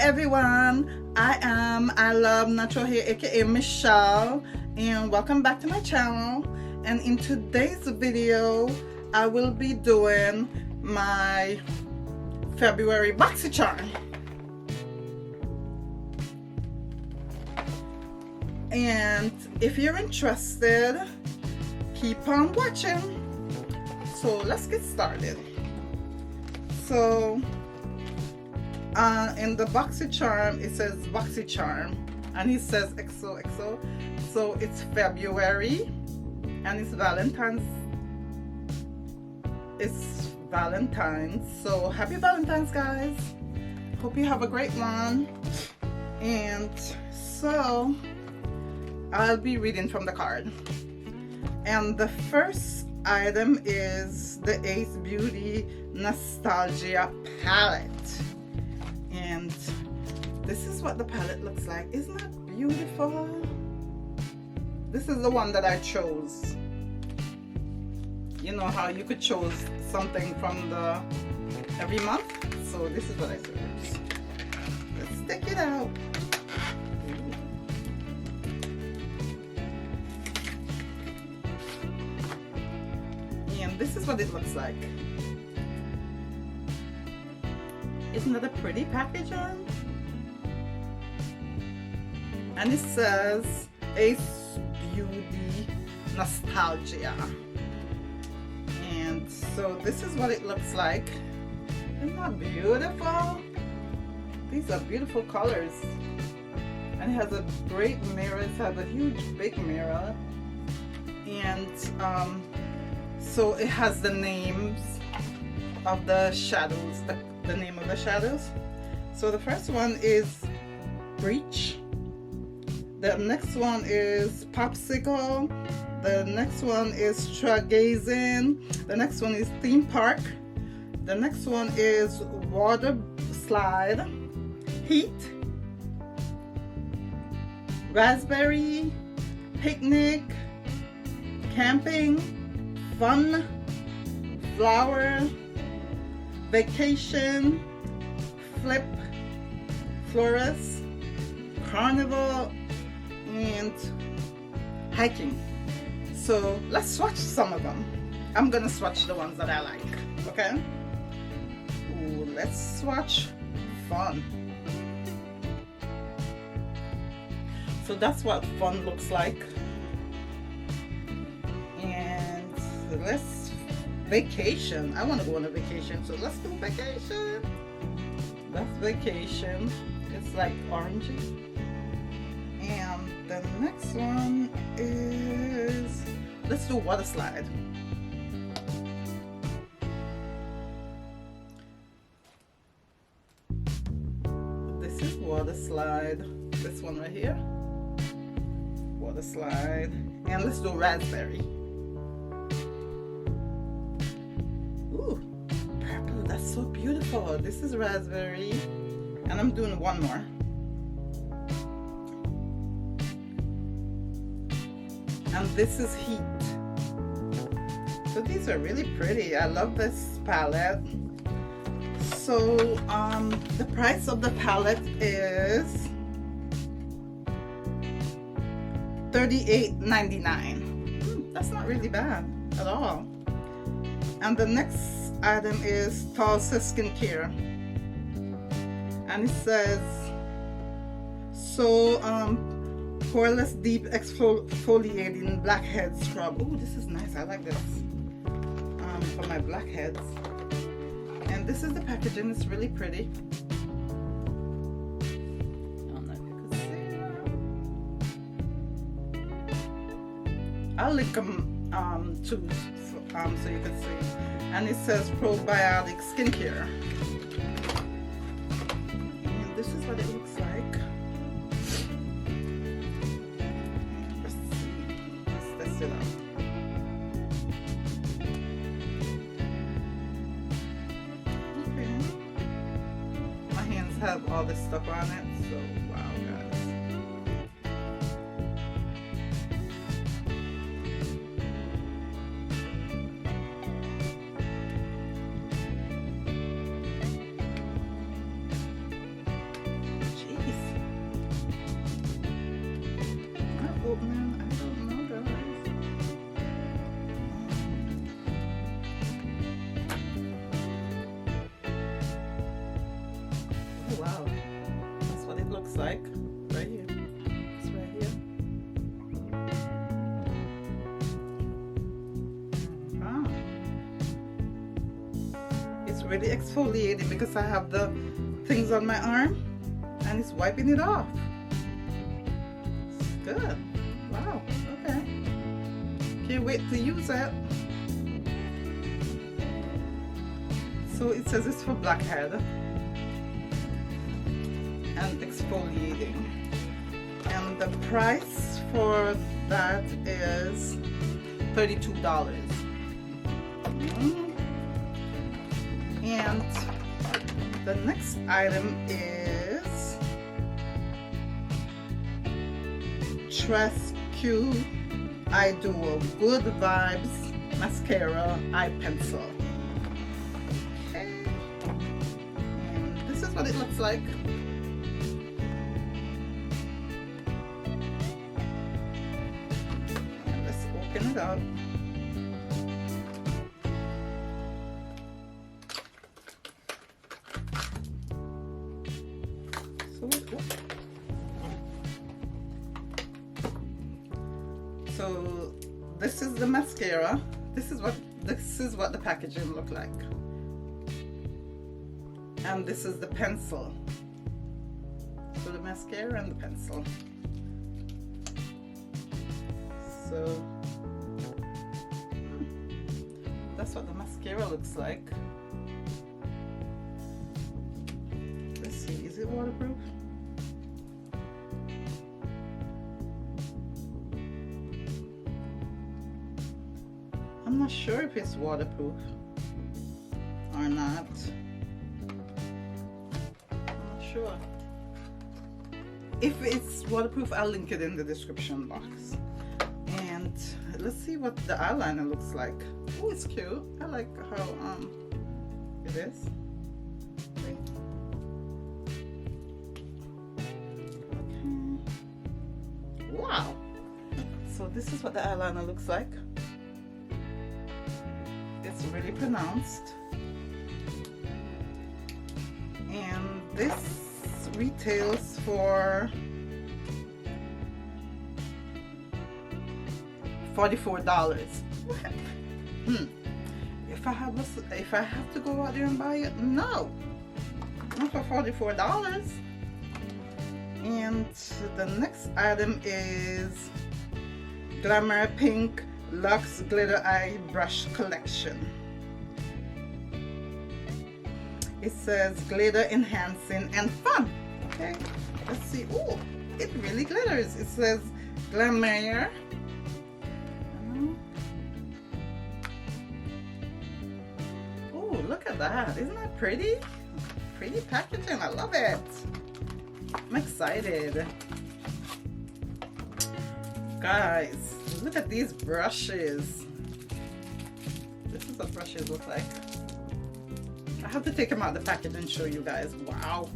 everyone, I love natural hair, aka Michelle, and welcome back to my channel. And in today's video I will be doing my February Boxy Charm. And if you're interested, keep on watching. So let's get started. So in the Boxy Charm, it says Boxy Charm, and it says XOXO. So it's February, and it's Valentine's. It's Valentine's. So happy Valentine's, guys. Hope you have a great one. And so I'll be reading from the card. And the first item is the Ace Beauty Nostalgia palette. And this is what the palette looks like. Isn't that beautiful? This is the one that I chose. You know how you could choose something from the every month? So this is what I chose. Let's take it out. And this is what it looks like. Isn't that a pretty packaging? And it says Ace Beauty Nostalgia. And so this is what it looks like. Isn't that beautiful? These are beautiful colors. And it has a great mirror. It has a huge big mirror. And so it has the names of the shadows, the name of the shadows. So the first one is Breach. The next one is Popsicle. The next one is Stargazing. The next one is Theme Park. The next one is Water Slide. Heat. Raspberry. Picnic. Camping. Fun. Flower. Vacation, Flip, Florist, Carnival, and Hiking. So let's swatch some of them. I'm gonna swatch the ones that I like, okay? Ooh, let's swatch Fun. So that's what Fun looks like. And let's Vacation. I want to go on a vacation, so let's do Vacation. That's Vacation. It's like orangey. And the next one is, let's do Water Slide. This is Water Slide. This one right here. Water Slide. And let's do Raspberry. Ooh, purple, that's so beautiful. This is Raspberry, and I'm doing one more. And this is Heat. So these are really pretty. I love this palette. So the price of the palette is $38.99. That's not really bad at all. And the next item is Tulsa Skincare, and it says poreless deep exfoliating blackhead scrub. Oh, this is nice. I like this for my blackheads. And this is the packaging. It's really pretty. I don't know if you can see. I'll link them too. So you can see, and it says probiotic skincare, and this is what it looks like. Let's see, let's test it out. Okay, my hands have all this stuff on it, so wow, guys. really exfoliating because I have the things on my arm and it's wiping it off. It's good. Wow, okay. Can't wait to use it. So it says it's for blackhead and exfoliating. And the price for that is $32. And the next item is Toreutique Eye Duo Good Vibes Mascara Eye Pencil. Okay. And this is what it looks like. And let's open it up. So this is the mascara. This is what the packaging look like. And this is the pencil. So the mascara and the pencil. So that's what the mascara looks like. Let's see, is it waterproof? I'm not sure if it's waterproof or not. I'm not sure. If it's waterproof, I'll link it in the description box. And let's see what the eyeliner looks like. Oh, it's cute. I like how it is. Okay. Wow. So this is what the eyeliner looks like. It's really pronounced, and this retails for $44. If I have to go out there and buy it, no, not for $44. And the next item is Glamierre Pink Luxe Glitter Eye Brush Collection. It says glitter enhancing and fun. Okay, let's see. Oh, it really glitters. It says Glamierre. Oh, look at that. Isn't that pretty? Pretty packaging. I love it. I'm excited. Guys, look at these brushes. This is what brushes look like. I have to take them out of the package and show you guys. Wow.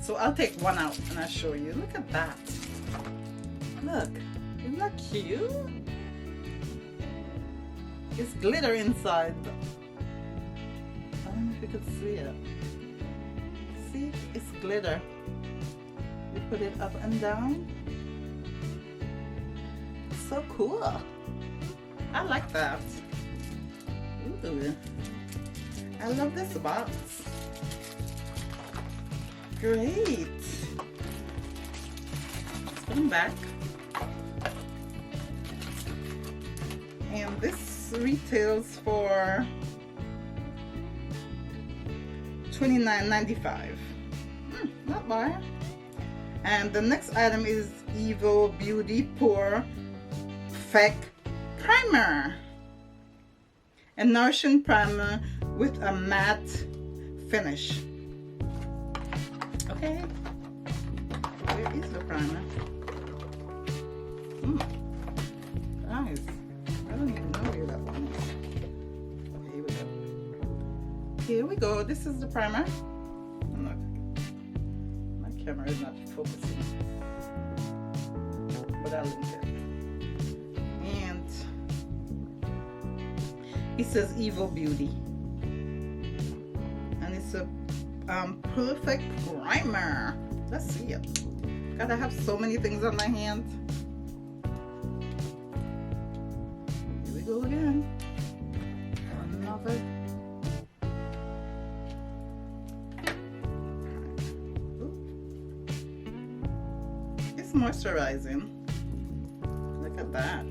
So I'll take one out and I'll show you. Look at that. Look. Isn't that cute? It's glitter inside. I don't know if you could see it. See? It's glitter. You put it up and down. So cool. I like that. Ooh. I love this box. Great. Let's put them back. And this retails for $29.95. Not bad. And the next item is Eviobeauy Pure Fake Primer. A nourishing primer with a matte finish. Okay. Where is the primer? Guys, I don't even know where that one is. Okay, here we go. Here we go. This is the primer. My camera is not focusing, but I'll link it. And it says Eviobeauy, and it's a perfect primer. Let's see it. God, I have so many things on my hand. Here we go again. covered. It's moisturizing. Look at that.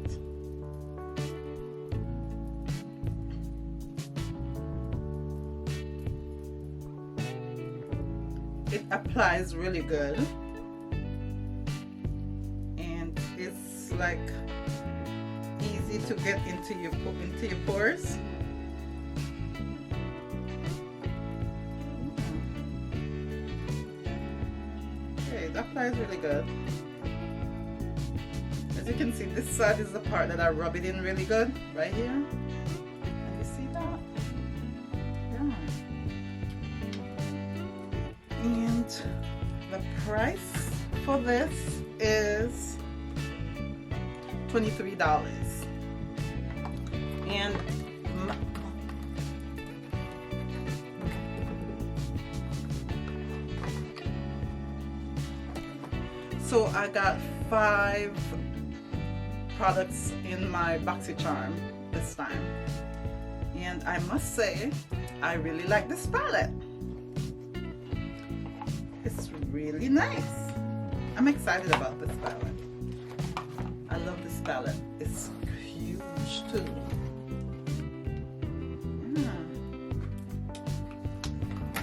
It applies really good, and it's like easy to get into your pores. Okay, it applies really good. As you can see, this side is the part that I rub it in really good, right here. Can you see that? Yeah. And the price for this is $23. And so I got 5 products in my Boxy Charm this time, and I must say I really like this palette. It's really nice. I'm excited about this palette. I love this palette. It's huge too. Yeah.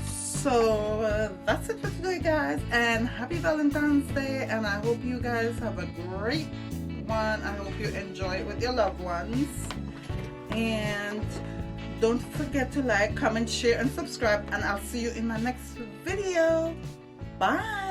So that's it for today, guys, and happy Valentine's Day, and I hope you guys have a great one. I hope you enjoy it with your loved ones, and don't forget to like, comment, share, and subscribe, and I'll see you in my next video. Bye.